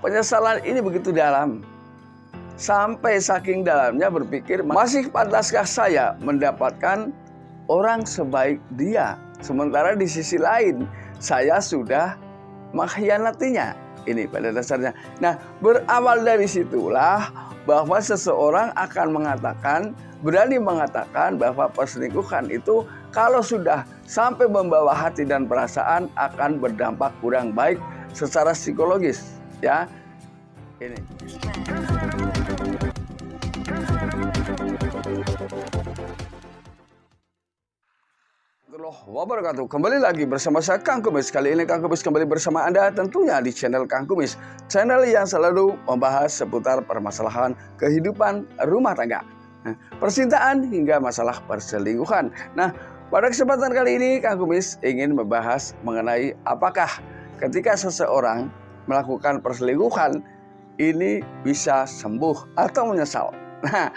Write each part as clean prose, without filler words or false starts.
penyesalan ini begitu dalam. Sampai saking dalamnya berpikir, masih pantaskah saya mendapatkan orang sebaik dia? Sementara di sisi lain, saya sudah mengkhianatinya. Ini pada dasarnya. Nah, berawal dari situlah bahwa seseorang akan berani mengatakan bahwa perselingkuhan itu kalau sudah sampai membawa hati dan perasaan akan berdampak kurang baik secara psikologis. Ya, ini. Wabarakatuh. Kembali lagi bersama saya Kang Kumis. Kali ini Kang Kumis kembali bersama Anda tentunya di channel Kang Kumis, channel yang selalu membahas seputar permasalahan kehidupan rumah tangga, percintaan hingga masalah perselingkuhan. Nah, pada kesempatan kali ini Kang Kumis ingin membahas mengenai apakah ketika seseorang melakukan perselingkuhan ini bisa sembuh atau menyesal. Nah,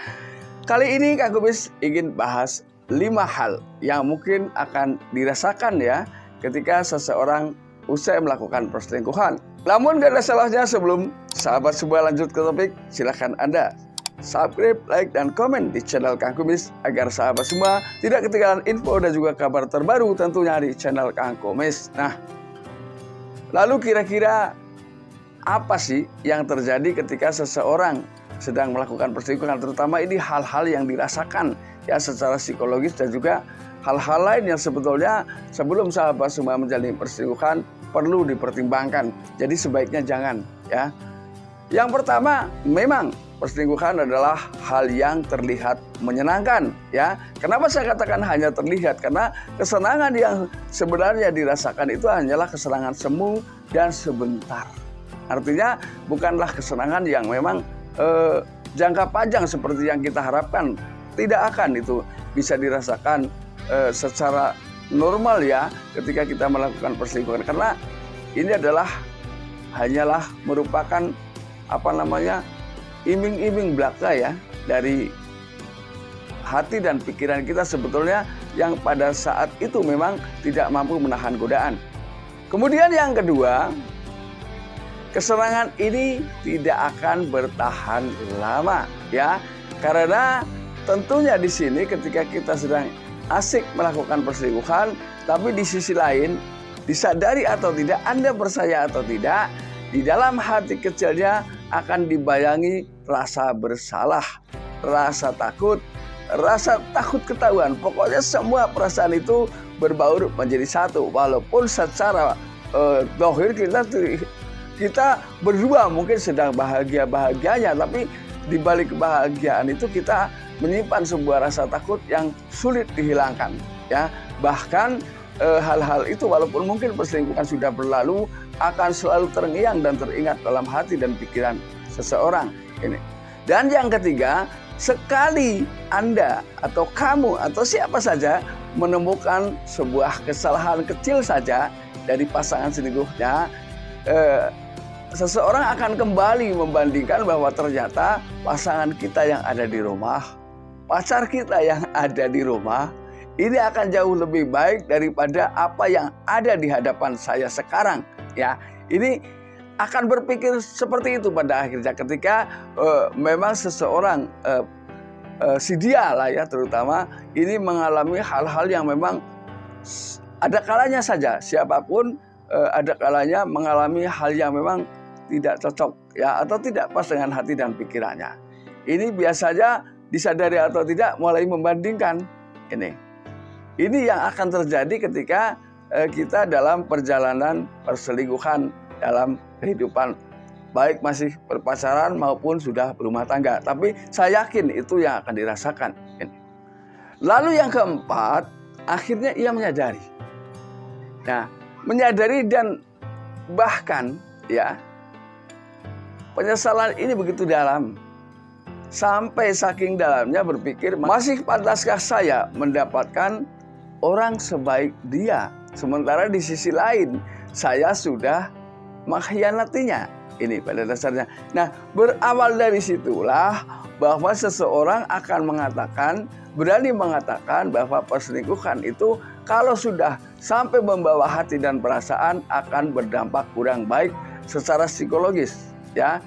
kali ini Kang Kumis ingin bahas 5 hal yang mungkin akan dirasakan ya ketika seseorang usai melakukan perselingkuhan. Namun gak ada salahnya sebelum sahabat semua lanjut ke topik, silahkan Anda subscribe, like, dan komen di channel Kang Kumis agar sahabat semua tidak ketinggalan info dan juga kabar terbaru tentunya di channel Kang Kumis. Nah, lalu kira-kira apa sih yang terjadi ketika seseorang sedang melakukan perselingkuhan, terutama ini hal-hal yang dirasakan ya secara psikologis dan juga hal-hal lain yang sebetulnya sebelum sahabat semua menjalani perselingkuhan perlu dipertimbangkan. Jadi sebaiknya jangan ya. Yang pertama, memang perselingkuhan adalah hal yang terlihat menyenangkan ya. Kenapa saya katakan hanya terlihat? Karena kesenangan yang sebenarnya dirasakan itu hanyalah kesenangan semu dan sebentar. Artinya bukanlah kesenangan yang memang jangka panjang seperti yang kita harapkan. Tidak akan itu bisa dirasakan secara normal ya ketika kita melakukan perselingkuhan, karena ini hanyalah merupakan iming-iming belaka ya dari hati dan pikiran kita sebetulnya yang pada saat itu memang tidak mampu menahan godaan. Kemudian yang kedua, kesenangan ini tidak akan bertahan lama ya, karena tentunya di sini ketika kita sedang asik melakukan perselingkuhan, tapi di sisi lain disadari atau tidak, Anda percaya atau tidak, di dalam hati kecilnya akan dibayangi rasa bersalah, rasa takut ketahuan. Pokoknya semua perasaan itu berbaur menjadi satu. Walaupun secara zahir kita berdua mungkin sedang bahagia-bahagianya, tapi di balik kebahagiaan itu kita menyimpan sebuah rasa takut yang sulit dihilangkan ya. Bahkan hal-hal itu walaupun mungkin perselingkuhan sudah berlalu akan selalu terngiang dan teringat dalam hati dan pikiran seseorang ini. Dan yang ketiga, sekali Anda atau kamu atau siapa saja menemukan sebuah kesalahan kecil saja dari pasangan selingkuhnya, seseorang akan kembali membandingkan bahwa ternyata pasangan kita yang ada di rumah, pacar kita yang ada di rumah, ini akan jauh lebih baik daripada apa yang ada di hadapan saya sekarang. Ya, ini akan berpikir seperti itu pada akhirnya ketika memang seseorang si dia lah ya terutama ini mengalami hal-hal yang memang ada kalanya saja siapapun ada kalanya mengalami hal yang memang tidak cocok ya atau tidak pas dengan hati dan pikirannya. Ini biasanya disadari atau tidak mulai membandingkan ini. Ini yang akan terjadi ketika kita dalam perjalanan perselingkuhan dalam kehidupan baik masih berpacaran maupun sudah berumah tangga. Tapi saya yakin itu yang akan dirasakan. Lalu yang keempat, akhirnya ia menyadari. Nah, menyadari dan bahkan ya penyesalan ini begitu dalam. Sampai saking dalamnya berpikir, masih pantaskah saya mendapatkan orang sebaik dia? Sementara di sisi lain, saya sudah mengkhianatinya. Ini pada dasarnya. Nah, berawal dari situlah bahwa seseorang akan berani mengatakan bahwa perselingkuhan itu kalau sudah sampai membawa hati dan perasaan akan berdampak kurang baik secara psikologis. Ya,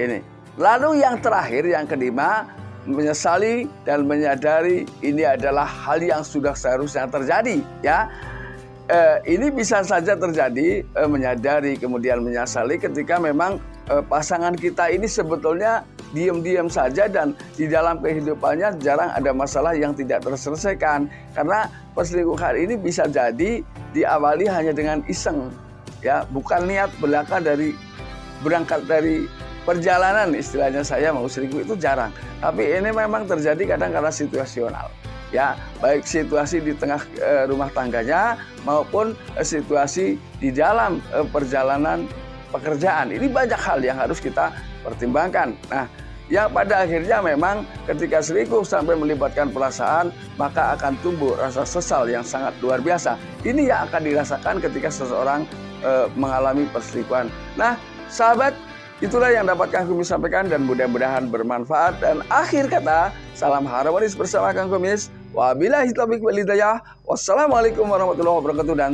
ini. Lalu yang terakhir, yang kelima, menyesali dan menyadari ini adalah hal yang sudah seharusnya terjadi. Ya, ini bisa saja terjadi, menyadari kemudian menyesali ketika memang pasangan kita ini sebetulnya diam-diam saja dan di dalam kehidupannya jarang ada masalah yang tidak terselesaikan. Karena perselingkuhan ini bisa jadi diawali hanya dengan iseng, ya, bukan niat belaka dari berangkat dari perjalanan. Istilahnya saya mau selingkuh itu jarang, tapi ini memang terjadi kadang karena situasional, ya, baik situasi di tengah rumah tangganya maupun situasi di dalam perjalanan pekerjaan. Ini banyak hal yang harus kita pertimbangkan. Nah, yang pada akhirnya memang ketika selingkuh sampai melibatkan perasaan, maka akan tumbuh rasa sesal yang sangat luar biasa. Ini yang akan dirasakan ketika seseorang mengalami perselingkuhan. Nah, sahabat, itulah yang dapat Kang Kumis sampaikan dan mudah-mudahan bermanfaat. Dan akhir kata, salam harmonis bersama Kang Kumis. Wabillahi taufiq wal hidayah. Wassalamualaikum warahmatullahi wabarakatuh dan